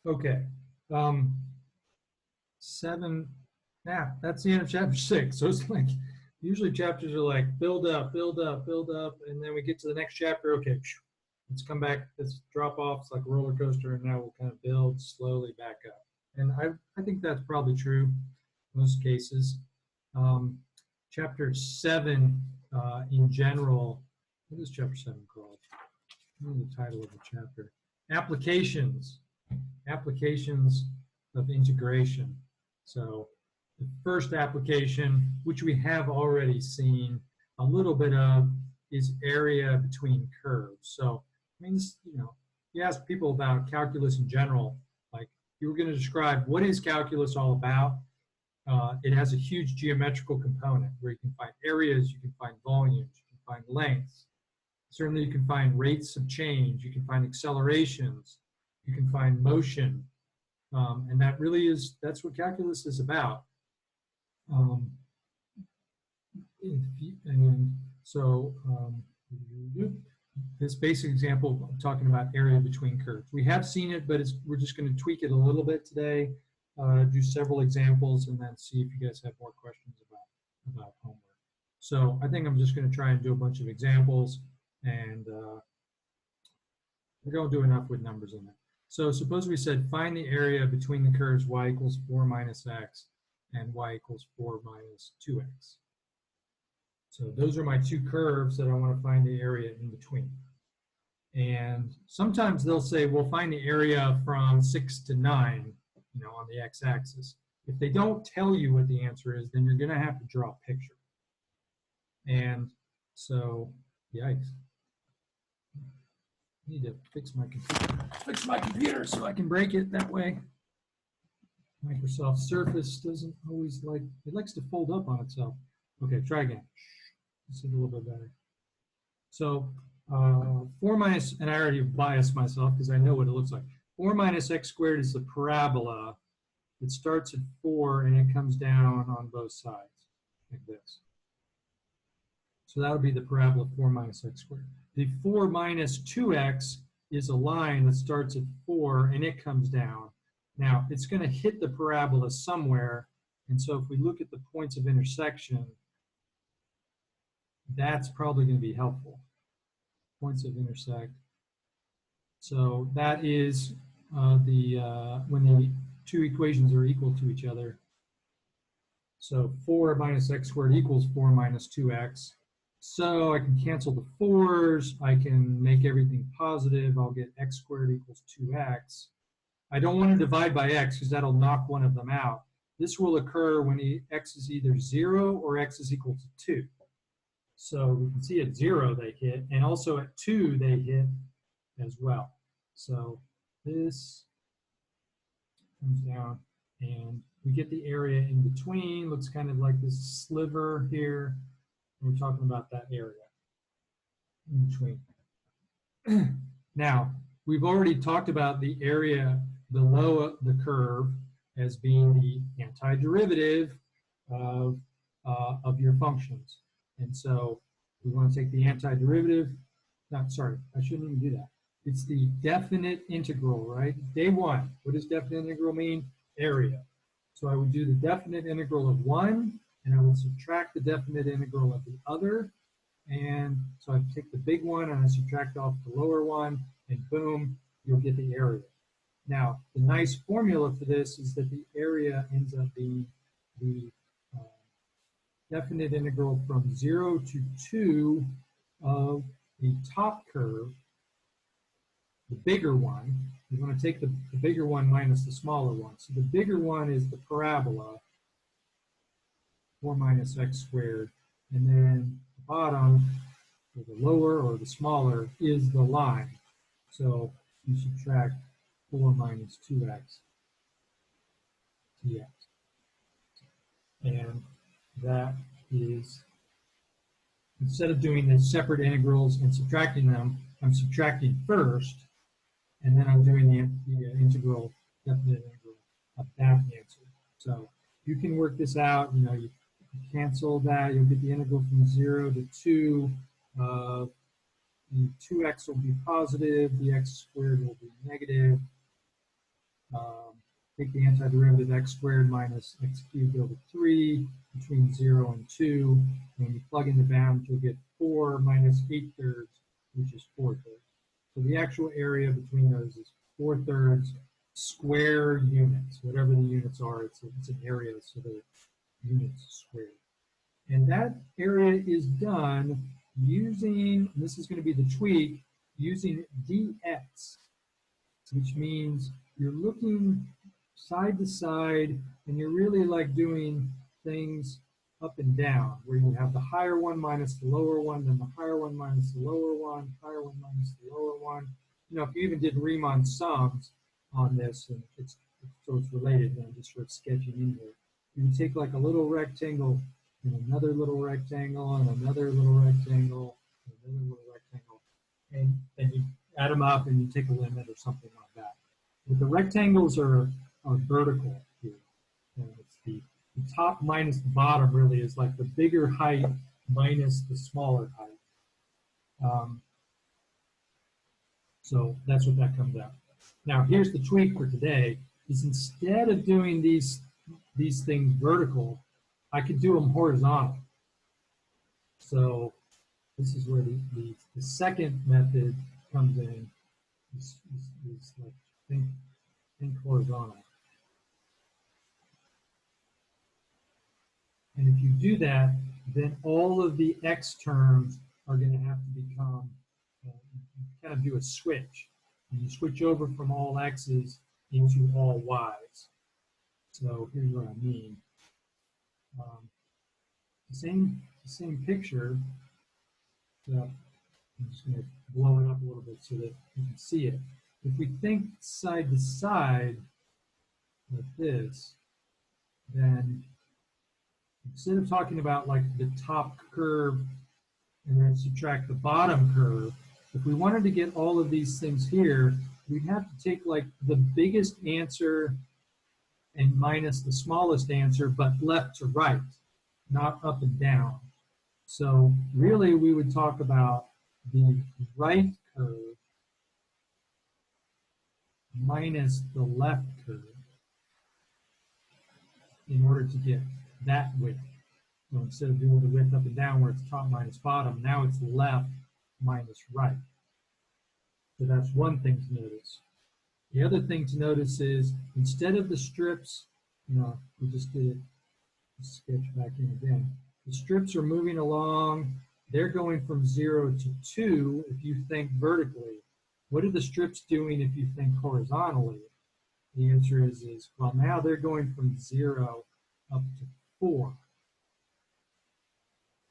Okay. Um, 7, yeah, that's the end of chapter 6. So it's like, usually chapters are like build up, build up, build up, and then we get to the next chapter. Okay, let's come back. Let's drop off. It's like a roller coaster, and now we'll kind of build slowly back up. And I think that's probably true in most cases. Chapter 7 in general, what is chapter 7 called? What is the title of the chapter? Applications. Applications of integration. So the first application, which we have already seen a little bit of, is area between curves. So, I mean, this, you ask people about calculus in general, like you were going to describe what is calculus all about. It has a huge geometrical component where you can find areas, you can find volumes, you can find lengths. Certainly you can find rates of change, you can find accelerations, you can find motion, and that really is, that's what calculus is about. And so this basic example, I'm talking about area between curves. We have seen it, but we're just going to tweak it a little bit today, do several examples, and then see if you guys have more questions about homework. So I think I'm just going to try and do a bunch of examples, and we're going to do enough with numbers in it. So suppose we said find the area between the curves y equals 4 minus x and y equals 4 minus 2x. So those are my two curves that I want to find the area in between. And sometimes they'll say, we'll find the area from 6 to 9, on the x-axis. If they don't tell you what the answer is, then you're going to have to draw a picture. And so, yikes. I need to fix my computer so I can break it that way. Microsoft Surface doesn't always like, it likes to fold up on itself. Okay, try again. This is a little bit better. So 4 minus, and I already biased myself because I know what it looks like. 4 minus x squared is the parabola. It starts at 4 and it comes down on both sides like this. So that would be the parabola 4 minus x squared. The 4 minus 2x is a line that starts at 4 and it comes down. Now, it's going to hit the parabola somewhere, and so if we look at the points of intersection, that's probably going to be helpful. Points of intersect. So that is when the two equations are equal to each other. So 4 minus x squared equals 4 minus 2x. So I can cancel the 4's. I can make everything positive. I'll get x squared equals 2x. I don't want to divide by x because that'll knock one of them out. This will occur when x is either 0 or x is equal to 2. So we can see at 0 they hit, and also at 2 they hit as well. So this comes down, and we get the area in between. Looks kind of like this sliver here. We're talking about that area in between. Now, we've already talked about the area below the curve as being the antiderivative of your functions. And so we want to take the antiderivative. No, sorry, I shouldn't even do that. It's the definite integral, right? Day one, what does definite integral mean? Area. So I would do the definite integral of one, and I would subtract the definite integral of the other. And so I take the big one and I subtract off the lower one, and boom, you'll get the area. Now, the nice formula for this is that the area ends up being the definite integral from 0 to 2 of the top curve, the bigger one. You want to take the bigger one minus the smaller one. So the bigger one is the parabola, 4 minus x squared, and then the bottom, or the lower or the smaller, is the line. So you subtract 4 minus 2x dx. And that is, instead of doing the separate integrals and subtracting them, I'm subtracting first, and then I'm doing the integral, definite integral of that answer. So you can work this out. You cancel that. You'll get the integral from 0 to 2. The 2x will be positive. The x squared will be negative. take the antiderivative x squared minus x cubed over 3 between 0 and 2. And when you plug in the bounds, you'll get 4 minus 8/3, which is 4/3. So the actual area between those is 4/3 square units. Whatever the units are, it's an area, so the units squared. And that area is done using, and this is going to be the tweak, using dx, which means you're looking side to side and you're really like doing things up and down, where you have the higher one minus the lower one, then the higher one minus the lower one, higher one minus the lower one. You know, if you even did Riemann sums on this, and so it's related, then I'm just sort of sketching in here. You can take like a little rectangle and another little rectangle and another little rectangle and another little rectangle, and then you add them up and you take a limit or something like that. But the rectangles are vertical here. And it's the top minus the bottom really is like the bigger height minus the smaller height. So that's what that comes out. Now here's the tweak for today, is instead of doing these things vertical, I could do them horizontal. So this is where the second method comes in, is like think horizontal. And if you do that, then all of the x terms are going to have to become, kind of do a switch. And you switch over from all x's into all y's. So here's what I mean. The same picture. So I'm just going to blow it up a little bit so that you can see it. If we think side to side like this, then instead of talking about like the top curve and then subtract the bottom curve, if we wanted to get all of these things here, we'd have to take like the biggest answer and minus the smallest answer, but left to right, not up and down. So really we would talk about the right curve minus the left curve in order to get that width. So instead of doing the width up and down where it's top minus bottom, now it's left minus right. So that's one thing to notice. The other thing to notice is instead of the strips, we just did it, sketch back in again. The strips are moving along. They're going from 0 to 2 if you think vertically. What are the strips doing if you think horizontally? The answer is well, now they're going from 0 up to 4.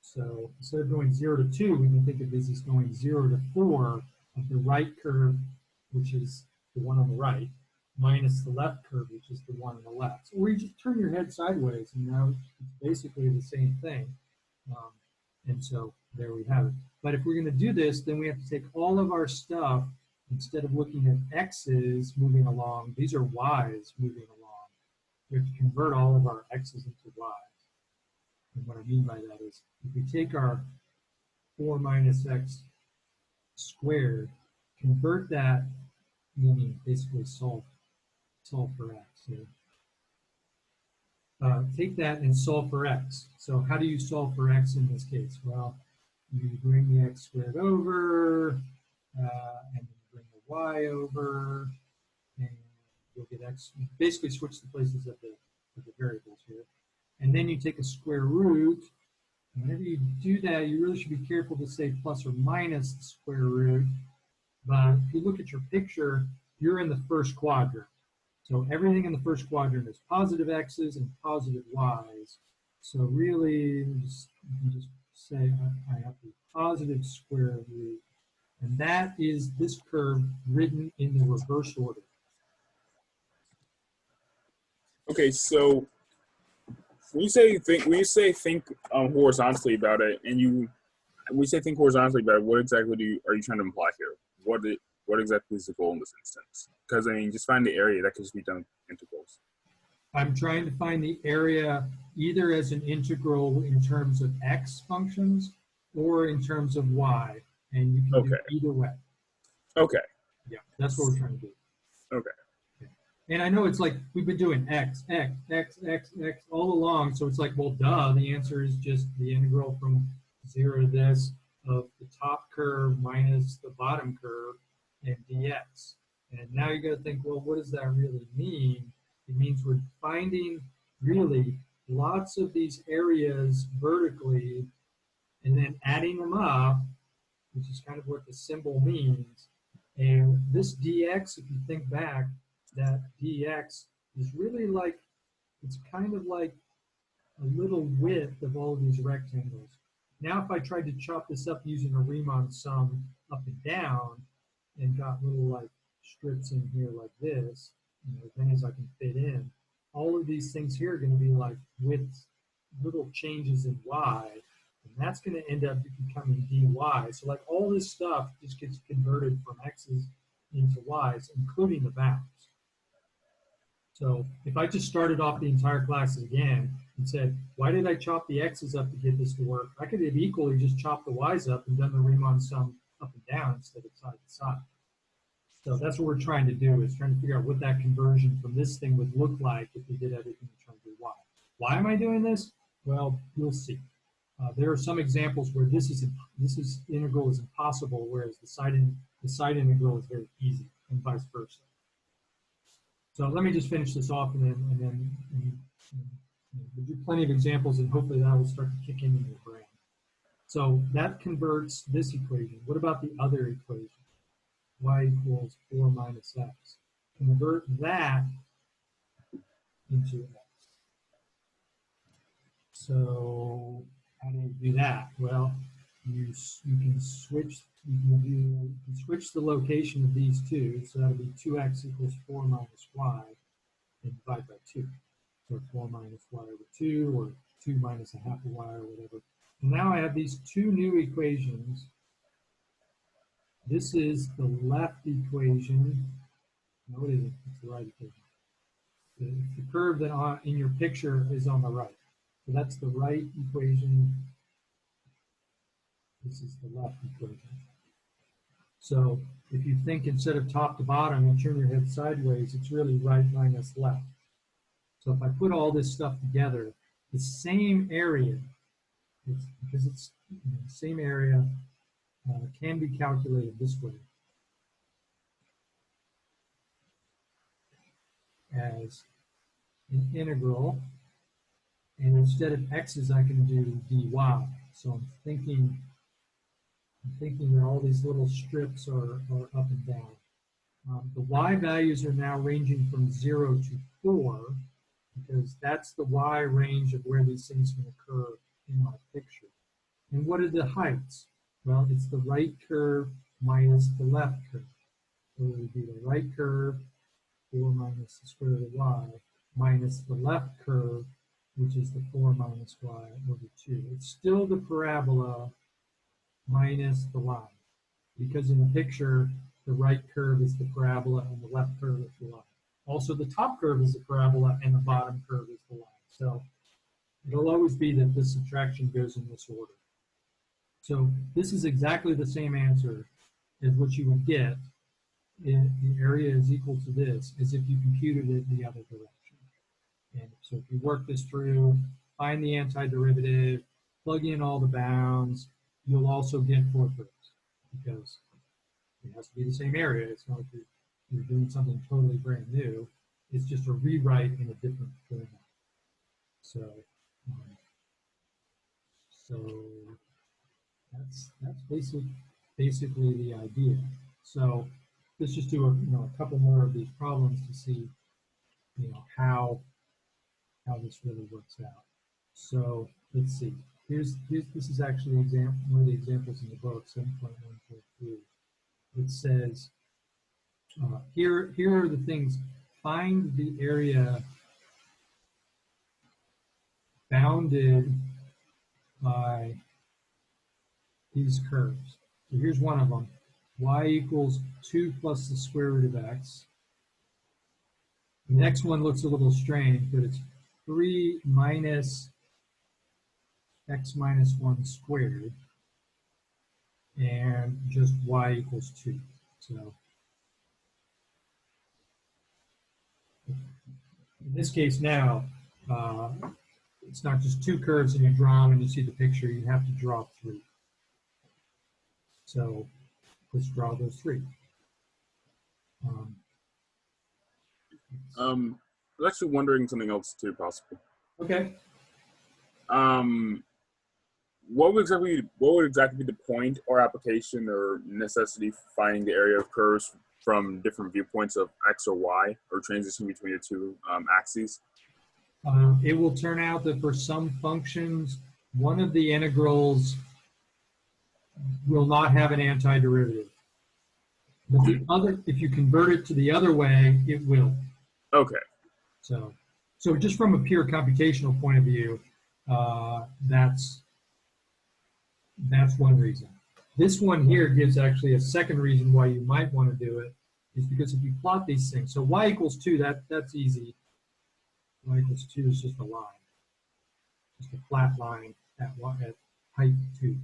So instead of going 0 to 2, we can think of this as going 0 to 4 of the right curve, which is the one on the right, minus the left curve, which is the one on the left. Or you just turn your head sideways, and now it's basically the same thing. And so there we have it. But if we're going to do this, then we have to take all of our stuff, instead of looking at x's moving along, these are y's moving along. We have to convert all of our x's into y's. And what I mean by that is, if we take our 4 minus x squared, convert that, meaning basically solve for x. So, take that and solve for x. So how do you solve for x in this case? Well, you bring the x squared over, and then you bring the y over, and you'll get x. You basically switch the places of the variables here. And then you take a square root. And whenever you do that, you really should be careful to say plus or minus the square root. But if you look at your picture, you're in the first quadrant. So everything in the first quadrant is positive x's and positive y's. So really, you can just say I have the positive square root. And that is this curve written in the reverse order. Okay, so when you say think horizontally about it, and when you say think horizontally about it, what exactly are you trying to imply here? What exactly is the goal in this instance? Because I mean, just find the area that can just be done with integrals. I'm trying to find the area either as an integral in terms of x functions or in terms of y, and you can do either way. Okay. Yeah, that's what we're trying to do. Okay. And I know it's like we've been doing x, x, x, x, x all along. So it's like, well, duh, the answer is just the integral from 0 to this of the top curve minus the bottom curve and dx. And now you got to think, well, what does that really mean? It means we're finding really lots of these areas vertically and then adding them up, which is kind of what the symbol means. And this dx, if you think back, that dx is really like, it's kind of like a little width of all of these rectangles. Now if I tried to chop this up using a Riemann sum up and down and got little like strips in here like this, as many as I can fit in, all of these things here are going to be like with little changes in y, and that's going to end up becoming dy. So like all this stuff just gets converted from x's into y's, including the bounds. So if I just started off the entire class again and said, why did I chop the x's up to get this to work? I could have equally just chopped the y's up and done the Riemann sum up and down instead of side to side. So that's what we're trying to do, is trying to figure out what that conversion from this thing would look like if we did everything we're trying to do y. Why am I doing this? Well, you'll see. There are some examples where this integral is impossible, whereas the side integral is very easy, and vice versa. So let me just finish this off, and then we'll do plenty of examples, and hopefully that will start to kick in your brain. So that converts this equation. What about the other equation? Y equals 4 minus x. Convert that into x. So how do you do that? Well, you can switch the location of these two. So that'll be 2x equals 4 minus y, and divide by 2. So 4 minus y over 2, or 2 minus a half of y, or whatever. And now I have these two new equations. This is the left equation. No, it isn't. It's the right equation. The curve that in your picture is on the right. So that's the right equation. This is the left equation. So if you think instead of top to bottom and turn your head sideways, it's really right minus left. So if I put all this stuff together, the same area, because it's the same area, can be calculated this way. As an integral, and instead of x's, I can do dy. So I'm thinking that all these little strips are up and down. The y values are now ranging from 0 to 4, because that's the y range of where these things can occur in my picture. And what are the heights? Well, it's the right curve minus the left curve. So it would be the right curve, 4 minus the square root of y, minus the left curve, which is the 4 minus y over 2. It's still the parabola minus the line, because in the picture, the right curve is the parabola and the left curve is the line. Also, the top curve is the parabola and the bottom curve is the line. So it'll always be that this subtraction goes in this order. So this is exactly the same answer as what you would get if the area is equal to this, as if you computed it in the other direction. And so if you work this through, find the antiderivative, plug in all the bounds, you'll also get 4/3, because it has to be the same area. It's not like you're doing something totally brand new. It's just a rewrite in a different format. So, that's basically the idea. So let's just do a couple more of these problems to see how this really works out. So let's see. This is actually one of the examples in the book, 7.143. It says here are the things. Find the area bounded by these curves. So here's one of them. Y equals 2 plus the square root of x. The next one looks a little strange, but it's 3 minus x minus 1 squared, and just y equals 2. So In this case now, it's not just two curves and you draw them and you see the picture, you have to draw three. So let's draw those three. I was actually wondering something else too, possible. Okay. What would exactly be the point or application or necessity for finding the area of curves from different viewpoints of x or y, or transition between the two axes? It will turn out that for some functions, one of the integrals will not have an antiderivative. But the other, if you convert it to the other way, it will. Okay. So just from a pure computational point of view, that's one reason. This one here gives actually a second reason why you might want to do it, is because if you plot these things, so y equals 2, that's easy. Y equals 2 is just a line, just a flat line at height 2.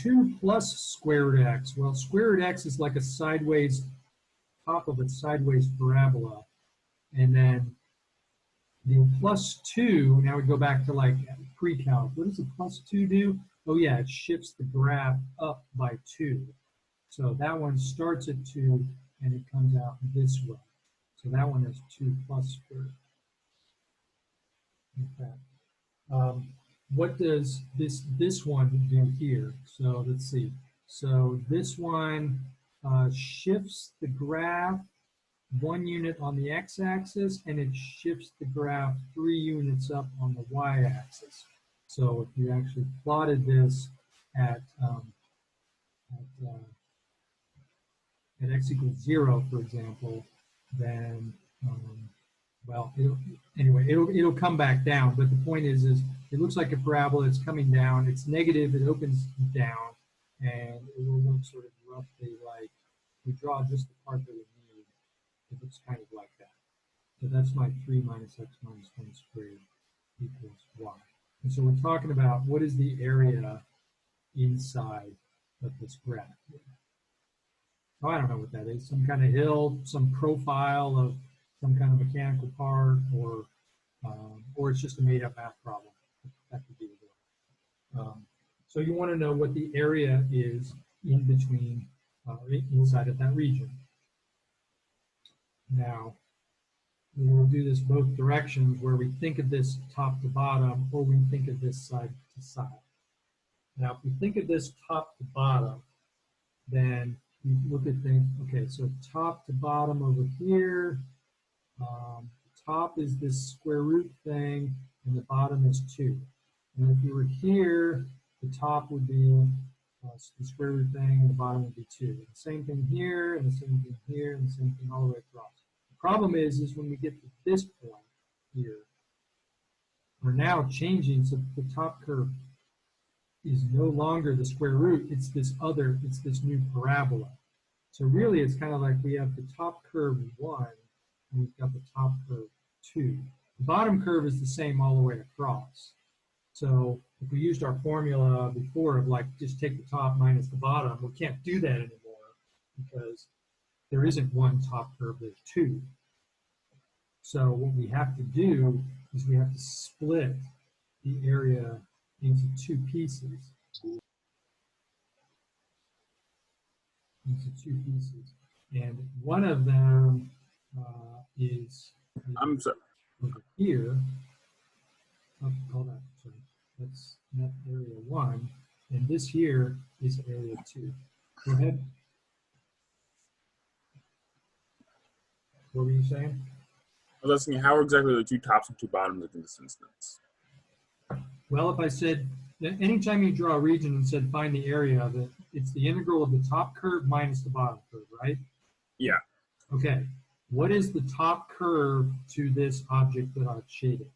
2 plus square root x. Well, square root x is like a sideways, top of a sideways parabola. And then the plus 2, now we go back to like pre-calc. What does the plus 2 do? Oh yeah, it shifts the graph up by 2. So that one starts at 2 and it comes out this way. So that one is 2 plus square. Okay. What does this one do here? So let's see. So this one shifts the graph 1 unit on the x-axis, and it shifts the graph 3 units up on the y-axis. So if you actually plotted this at x equals 0, for example, then well, it'll come back down. But the point is it looks like a parabola. It's coming down. It's negative. It opens down, and it will look sort of roughly like we draw just the part that we need. It looks kind of like that. So that's my 3 minus x minus 1 squared equals y. And so we're talking about what is the area inside of this graph here. Oh, I don't know what that is. Some kind of hill, some profile of some kind of mechanical part, or it's just a made-up math problem. That could be the deal. So you want to know what the area is in between, inside of that region. Now, we will do this both directions, where we think of this top to bottom, or we think of this side to side. Now, if we think of this top to bottom, then you look at things, okay, so top to bottom over here, top is this square root thing, and the bottom is 2. And if you were here, the top would be the square root thing, and the bottom would be 2. And the same thing here, and the same thing here, and the same thing all the way across. The problem is when we get to this point here, we're now changing, so the top curve is no longer the square root, it's this new parabola. So really it's kind of like we have the top curve 1, and we've got the top curve 2. The bottom curve is the same all the way across. So if we used our formula before of like just take the top minus the bottom, we can't do that anymore because there isn't one top curve, there's 2. So what we have to do is we have to split the area into 2 pieces. And one of them is I'm sorry. over here. Oh, hold on, sorry. That's not area 1, and this here is area 2. Go ahead. What were you saying? I was asking how exactly are the 2 tops and 2 bottoms in this instance? Well, if I said, anytime you draw a region and said find the area of it, it's the integral of the top curve minus the bottom curve, right? Yeah. Okay. What is the top curve to this object that I've shaded?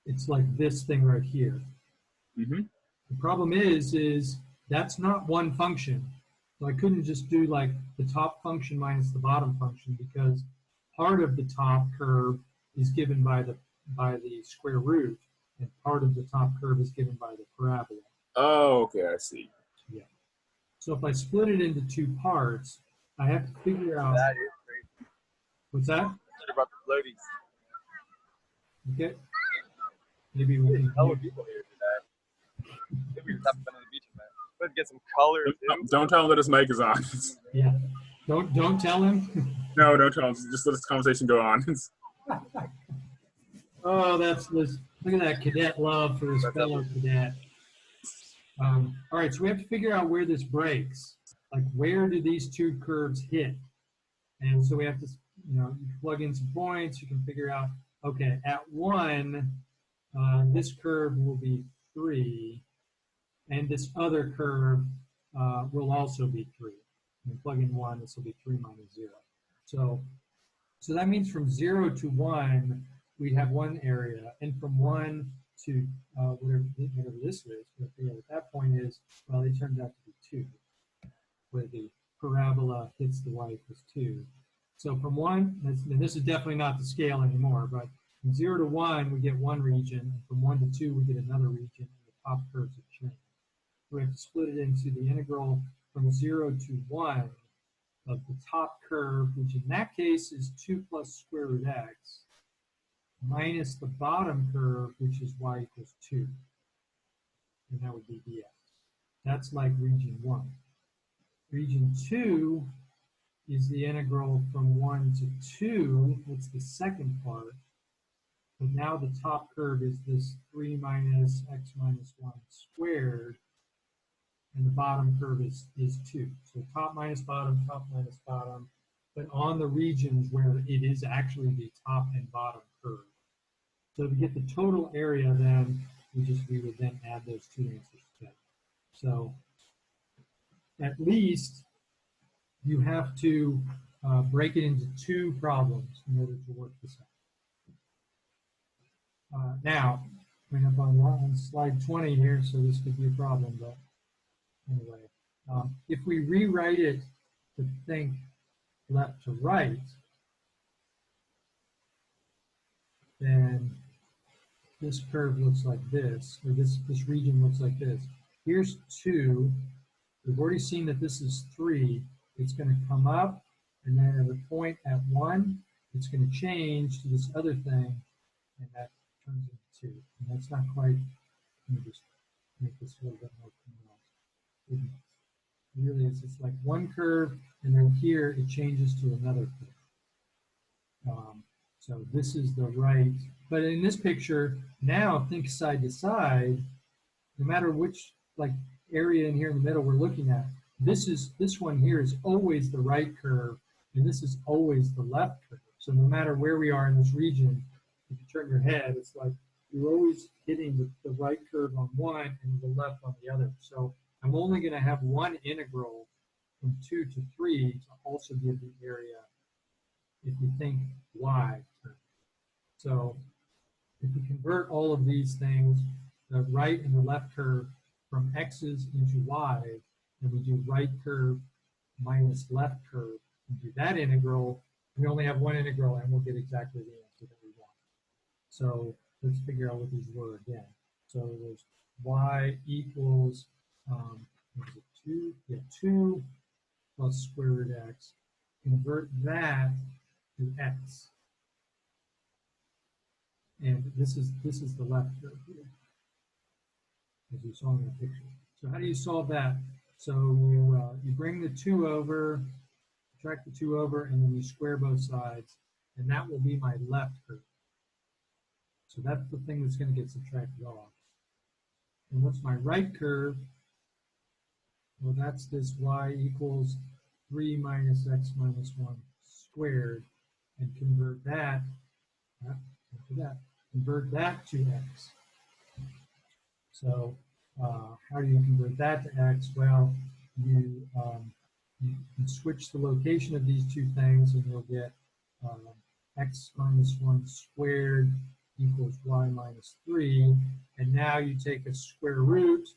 It's like this thing right here. Mm-hmm. The problem is that's not one function. So I couldn't just do like the top function minus the bottom function, because part of the top curve is given by the square root, and part of the top curve is given by the parabola. Oh, okay, I see. Yeah. So if I split it into 2 parts, I have to figure out. That is crazy. What's that? About the floaties. Okay. Maybe we can. Hell of people here today. Maybe we just haven't been on the beach in a minute. Let's get some color too. Don't tell him that his mic is on. Yeah. Don't tell him. No, don't tell him. Just let this conversation go on. Oh, look at that cadet love for his fellow cadet. All right, so we have to figure out where this breaks. Like, where do these two curves hit? And so we have to, you plug in some points. You can figure out, okay, at 1, this curve will be 3, and this other curve will also be 3. And plug in 1, this will be 3 minus 0. So that means from 0 to 1, we have one area, and from 1 to whatever this is, at that point is, well, it turns out to be 2, where the parabola hits the y equals 2. So from 1, and this is definitely not the scale anymore, but from 0 to 1, we get one region, and from 1 to 2, we get another region, and the top curves have changed. We have to split it into the integral from 0 to 1 of the top curve, which in that case is 2 plus square root x, minus the bottom curve, which is y equals 2. And that would be dx. That's like region 1. Region 2 is the integral from 1 to 2. That's the second part. But now the top curve is this 3 minus x minus 1 squared. And the bottom curve is 2. So top minus bottom, but on the regions where it is actually the top and bottom curve. So to get the total area, then we would then add those two answers together. So at least you have to break it into 2 problems in order to work this out. Now, coming up on slide 20 here, so this could be a problem, but anyway, if we rewrite it to think left to right, then this curve looks like this, or this region looks like this. Here's 2. We've already seen that this is 3. It's going to come up, and then at a point at 1, it's going to change to this other thing, and that turns into 2. And that's not quite, let me just make this a little bit more pronounced. Really, it's just like one curve, and then here it changes to another curve. So this is the right, but in this picture, now think side to side, no matter which area in here in the middle we're looking at, this one here is always the right curve, and this is always the left curve. So no matter where we are in this region, if you turn your head, it's like you're always hitting the right curve on one and the left on the other. So I'm only going to have one integral from 2 to 3 to also give the area if you think y term. So if we convert all of these things, the right and the left curve, from x's into y, and we do right curve minus left curve, and do that integral, we only have one integral, and we'll get exactly the answer that we want. So let's figure out what these were again. So there's y equals, what is it, 2? Yeah, 2 plus square root x. Convert that to x. And this is the left curve here, as you saw in the picture. So how do you solve that? So you bring the 2 over, subtract the 2 over, and then you square both sides, and that will be my left curve. So that's the thing that's going to get subtracted off. And what's my right curve? Well, that's this y equals 3 minus x minus 1 squared, and convert that, convert that to x. So how do you convert that to x? Well, you switch the location of these two things, and you'll get x minus 1 squared equals y minus 3. And now you take a square root,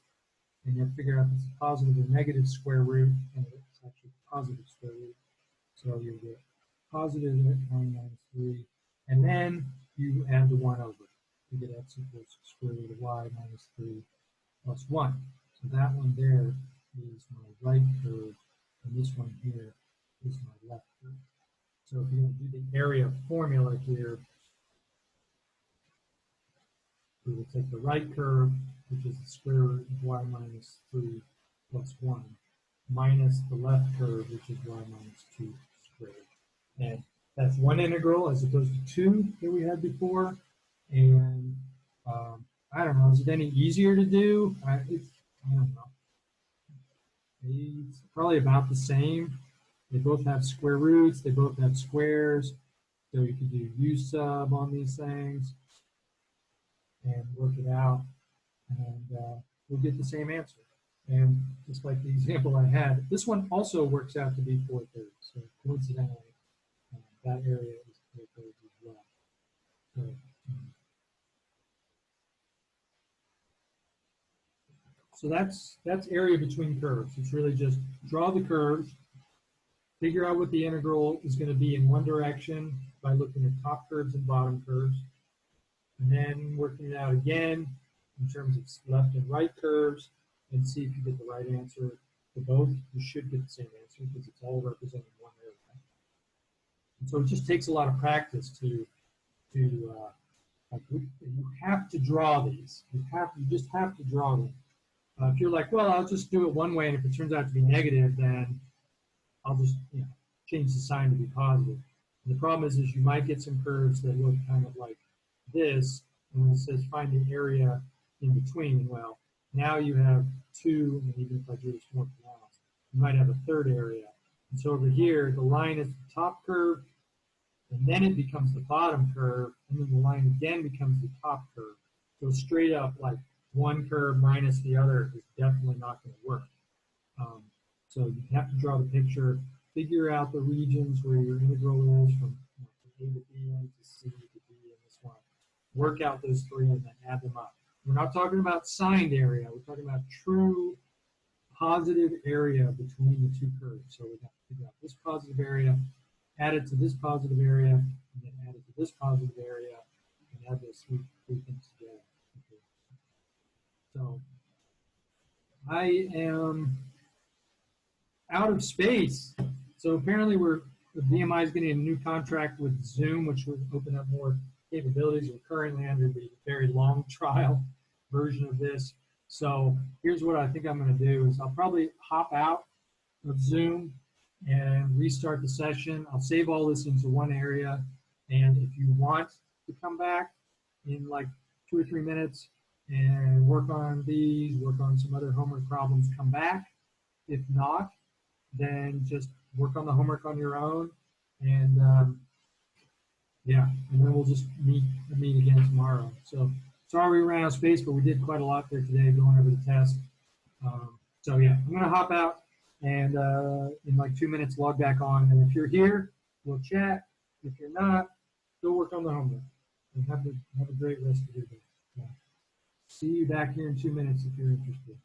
and you figure out if it's a positive or negative square root, and it's actually a positive square root. So you get positive y minus 3, and then you add the 1 over. You get x equals square root of y minus 3 plus 1. So that one there is my right curve, and this one here is my left curve. So if you're going to do the area formula here, we will take the right curve, which is the square root of y minus 3 plus 1, minus the left curve, which is y minus 2 squared. And that's one integral as opposed to two that we had before. And I don't know, is it any easier to do? I don't know. It's probably about the same. They both have square roots. They both have squares. So you could do u sub on these things and work it out. And we'll get the same answer. And just like the example I had, this one also works out to be 4/3. So coincidentally, that area is 4/3 as well. So that's area between curves. It's really just draw the curves, figure out what the integral is going to be in one direction by looking at top curves and bottom curves, and then working it out again in terms of left and right curves, and see if you get the right answer for both. You should get the same answer because it's all representing one area. And so it just takes a lot of practice to like you have to draw these. You just have to draw them. If you're like, well, I'll just do it one way, and if it turns out to be negative, then I'll just change the sign to be positive. And the problem is you might get some curves that look kind of like this, and it says find the area in between. Well, now you have two, and even if I do this more pronounced, you might have a third area. And so over here, the line is the top curve, and then it becomes the bottom curve, and then the line again becomes the top curve. So straight up, like one curve minus the other is definitely not going to work. So you have to draw the picture, figure out the regions where your integral is from A to B and to C to D in this one. Work out those three and then add them up. We're not talking about signed area. We're talking about true positive area between the two curves. So we have to figure out this positive area, add it to this positive area, and then add it to this positive area, and add those three things together. Okay. So I am out of space. So apparently the VMI is getting a new contract with Zoom, which will open up more capabilities. We're currently under the very long trial version of this. So here's what I think I'm going to do is I'll probably hop out of Zoom and restart the session. I'll save all this into one area. And if you want to come back in like 2 or 3 minutes and work on these, work on some other homework problems, come back. If not, then just work on the homework on your own. And yeah, and then we'll just meet again tomorrow. So sorry we ran out of space, but we did quite a lot there today going over the test. So yeah, I'm going to hop out and in like 2 minutes log back on. And if you're here, we'll chat. If you're not, go work on the homework. And have a great rest of your day. Yeah. See you back here in 2 minutes if you're interested.